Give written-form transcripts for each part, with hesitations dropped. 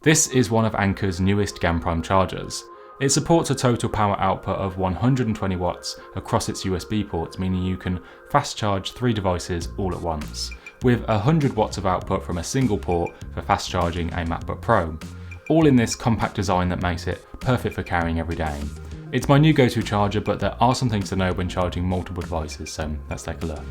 This is one of Anker's newest GanPrime chargers. It supports a total power output of 120 watts across its USB ports, meaning you can fast charge 3 devices all at once, with 100 watts of output from a single port for fast charging a MacBook Pro, all in this compact design that makes it perfect for carrying every day. It's my new go-to charger, but there are some things to know when charging multiple devices, so let's take a look.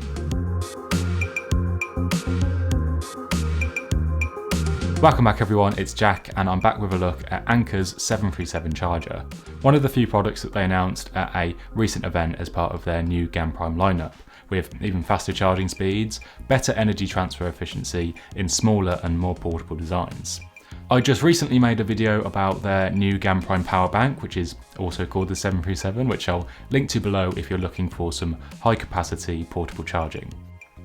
Welcome back everyone, it's Jack and I'm back with a look at Anker's 737 charger, one of the few products that they announced at a recent event as part of their new GanPrime lineup, with even faster charging speeds, better energy transfer efficiency in smaller and more portable designs. I just recently made a video about their new GanPrime power bank, which is also called the 737, which I'll link to below if you're looking for some high capacity portable charging.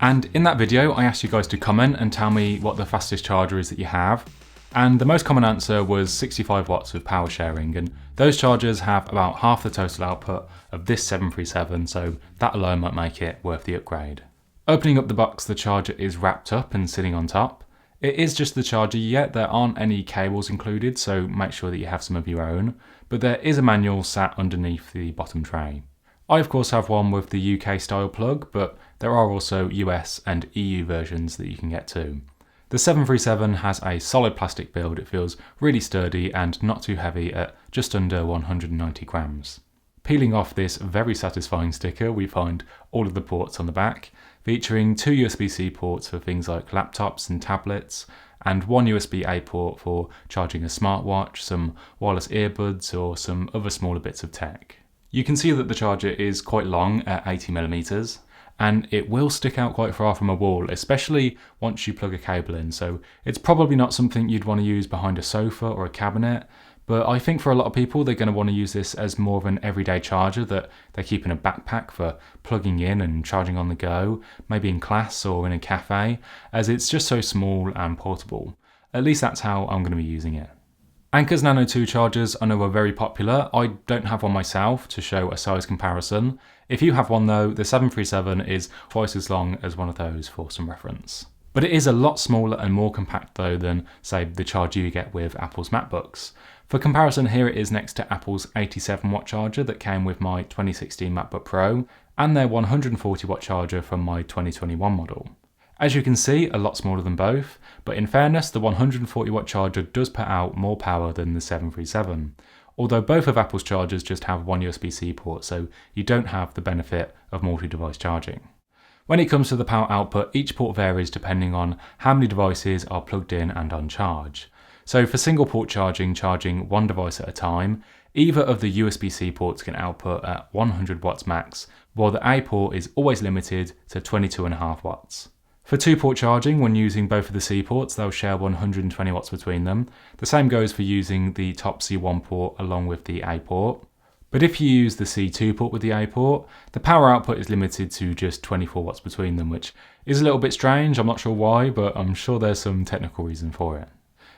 And in that video, I asked you guys to comment and tell me what the fastest charger is that you have. And the most common answer was 65 watts with power sharing, and those chargers have about half the total output of this 737, so that alone might make it worth the upgrade. Opening up the box, the charger is wrapped up and sitting on top. It is just the charger yet, there aren't any cables included, so make sure that you have some of your own, but there is a manual sat underneath the bottom tray. I of course have one with the UK style plug, but there are also US and EU versions that you can get too. The 737 has a solid plastic build, it feels really sturdy and not too heavy at just under 190 grams. Peeling off this very satisfying sticker, we find all of the ports on the back, featuring 2 USB-C ports for things like laptops and tablets, and 1 USB-A port for charging a smartwatch, some wireless earbuds or some other smaller bits of tech. You can see that the charger is quite long at 80mm, and it will stick out quite far from a wall, especially once you plug a cable in, so it's probably not something you'd want to use behind a sofa or a cabinet, but I think for a lot of people they're going to want to use this as more of an everyday charger that they keep in a backpack for plugging in and charging on the go, maybe in class or in a cafe, as it's just so small and portable. At least that's how I'm going to be using it. Anker's Nano 2 chargers I know are very popular. I don't have one myself to show a size comparison. If you have one though, the 737 is twice as long as one of those for some reference. But it is a lot smaller and more compact though than, say, the charger you get with Apple's MacBooks. For comparison, here it is next to Apple's 87 watt charger that came with my 2016 MacBook Pro and their 140 watt charger from my 2021 model. As you can see, a lot smaller than both, but in fairness, the 140 watt charger does put out more power than the 737, although both of Apple's chargers just have 1 USB-C port, so you don't have the benefit of multi-device charging. When it comes to the power output, each port varies depending on how many devices are plugged in and on charge. So for single port charging 1 device at a time, either of the USB-C ports can output at 100 watts max, while the A port is always limited to 22.5 watts. For 2-port charging, when using both of the C ports, they'll share 120 watts between them. The same goes for using the top C1 port along with the A port. But if you use the C2 port with the A port, the power output is limited to just 24 watts between them, which is a little bit strange. I'm not sure why, but I'm sure there's some technical reason for it.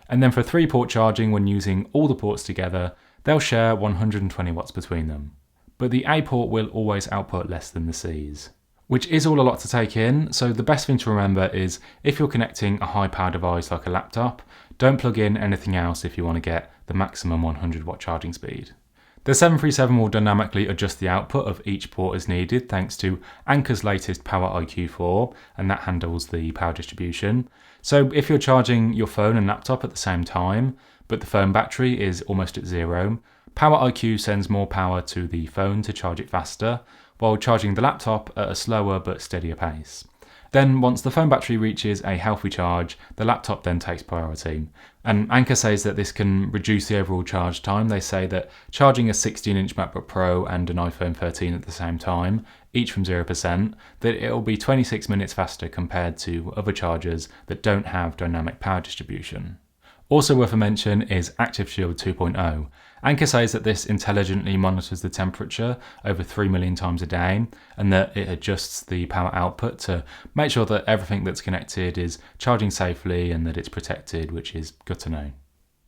And then for 3-port charging, when using all the ports together, they'll share 120 watts between them. But the A port will always output less than the C's, which is all a lot to take in, so the best thing to remember is if you're connecting a high power device like a laptop, don't plug in anything else if you want to get the maximum 100 watt charging speed. The 737 will dynamically adjust the output of each port as needed thanks to Anker's latest PowerIQ 4, and that handles the power distribution. So if you're charging your phone and laptop at the same time, but the phone battery is almost at 0, PowerIQ sends more power to the phone to charge it faster, while charging the laptop at a slower but steadier pace. Then once the phone battery reaches a healthy charge, the laptop then takes priority. And Anker says that this can reduce the overall charge time. They say that charging a 16-inch MacBook Pro and an iPhone 13 at the same time, each from 0%, that it'll be 26 minutes faster compared to other chargers that don't have dynamic power distribution. Also worth a mention is ActiveShield 2.0. Anker says that this intelligently monitors the temperature over 3 million times a day, and that it adjusts the power output to make sure that everything that's connected is charging safely and that it's protected, which is good to know.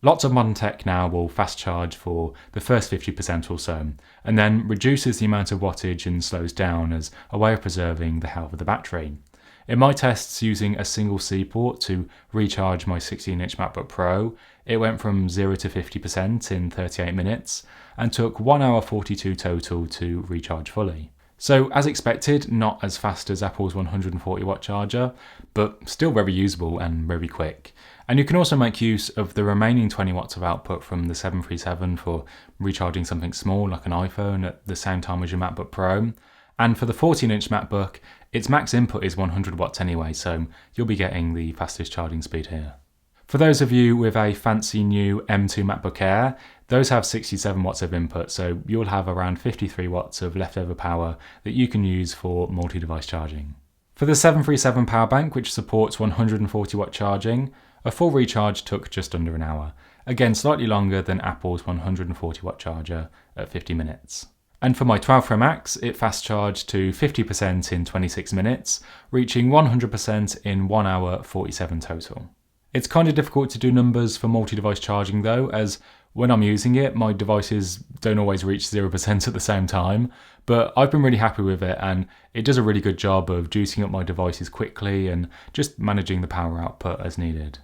Lots of modern tech now will fast charge for the first 50% or so, and then reduces the amount of wattage and slows down as a way of preserving the health of the battery. In my tests using a single C port to recharge my 16-inch MacBook Pro, it went from 0 to 50% in 38 minutes and took 1 hour 42 total to recharge fully. So as expected, not as fast as Apple's 140 watt charger, but still very usable and very quick. And you can also make use of the remaining 20 watts of output from the 737 for recharging something small like an iPhone at the same time as your MacBook Pro. And for the 14-inch MacBook, its max input is 100 watts anyway, so you'll be getting the fastest charging speed here. For those of you with a fancy new M2 MacBook Air, those have 67 watts of input, so you'll have around 53 watts of leftover power that you can use for multi-device charging. For the 737 power bank, which supports 140 watt charging, a full recharge took just under an hour, again slightly longer than Apple's 140 watt charger at 50 minutes. And for my 12 Pro Max, it fast charged to 50% in 26 minutes, reaching 100% in 1 hour 47 total. It's kind of difficult to do numbers for multi-device charging though, as when I'm using it, my devices don't always reach 0% at the same time, but I've been really happy with it and it does a really good job of juicing up my devices quickly and just managing the power output as needed.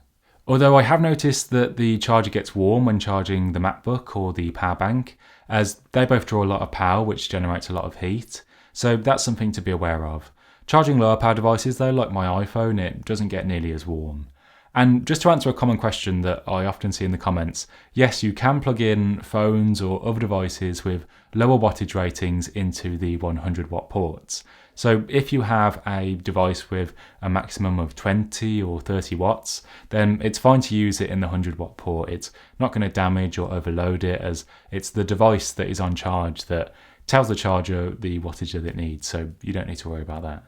Although I have noticed that the charger gets warm when charging the MacBook or the power bank, as they both draw a lot of power which generates a lot of heat, so that's something to be aware of. Charging lower power devices though, like my iPhone, it doesn't get nearly as warm. And just to answer a common question that I often see in the comments, yes, you can plug in phones or other devices with lower wattage ratings into the 100 watt ports. So if you have a device with a maximum of 20 or 30 watts, then it's fine to use it in the 100 watt port. It's not going to damage or overload it, as it's the device that is on charge that tells the charger the wattage that it needs, so you don't need to worry about that.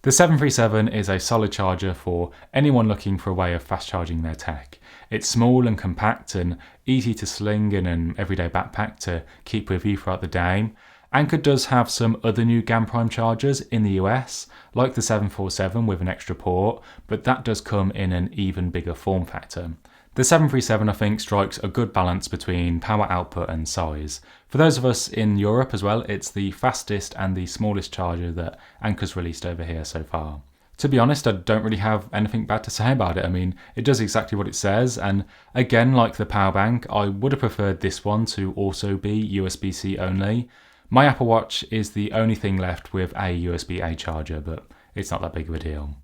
The 737 is a solid charger for anyone looking for a way of fast charging their tech. It's small and compact and easy to sling in an everyday backpack to keep with you throughout the day. Anker does have some other new GanPrime chargers in the US, like the 747 with an extra port, but that does come in an even bigger form factor. The 737 I think strikes a good balance between power output and size. For those of us in Europe as well, it's the fastest and the smallest charger that Anker's released over here so far. To be honest, I don't really have anything bad to say about it. I mean, it does exactly what it says, and again, like the power bank, I would have preferred this one to also be USB-C only. My Apple Watch is the only thing left with a USB-A charger, but it's not that big of a deal.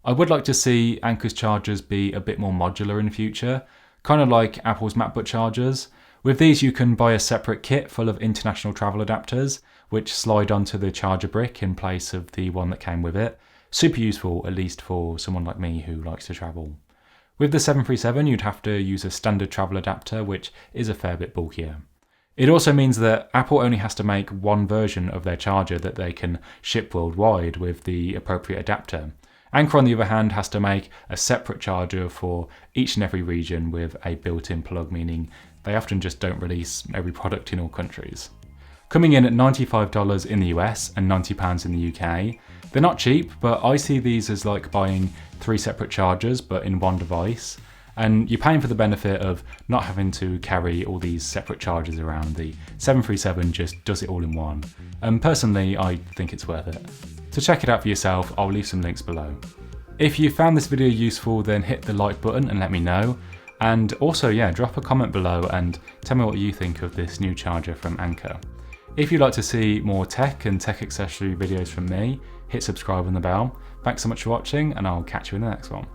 I would like to see Anker's chargers be a bit more modular in the future, kind of like Apple's MacBook chargers. With these you can buy a separate kit full of international travel adapters, which slide onto the charger brick in place of the one that came with it. Super useful, at least for someone like me who likes to travel. With the 737 you'd have to use a standard travel adapter, which is a fair bit bulkier. It also means that Apple only has to make one version of their charger that they can ship worldwide with the appropriate adapter. Anker, on the other hand, has to make a separate charger for each and every region with a built-in plug, meaning they often just don't release every product in all countries. Coming in at $95 in the US and £90 in the UK, they're not cheap, but I see these as like buying 3 separate chargers but in one device, and you're paying for the benefit of not having to carry all these separate chargers around. The 737 just does it all in one, and personally I think it's worth it. To check it out for yourself, I'll leave some links below. If you found this video useful, then hit the like button and let me know. And also, drop a comment below and tell me what you think of this new charger from Anker. If you'd like to see more tech and tech accessory videos from me, hit subscribe and the bell. Thanks so much for watching, and I'll catch you in the next one.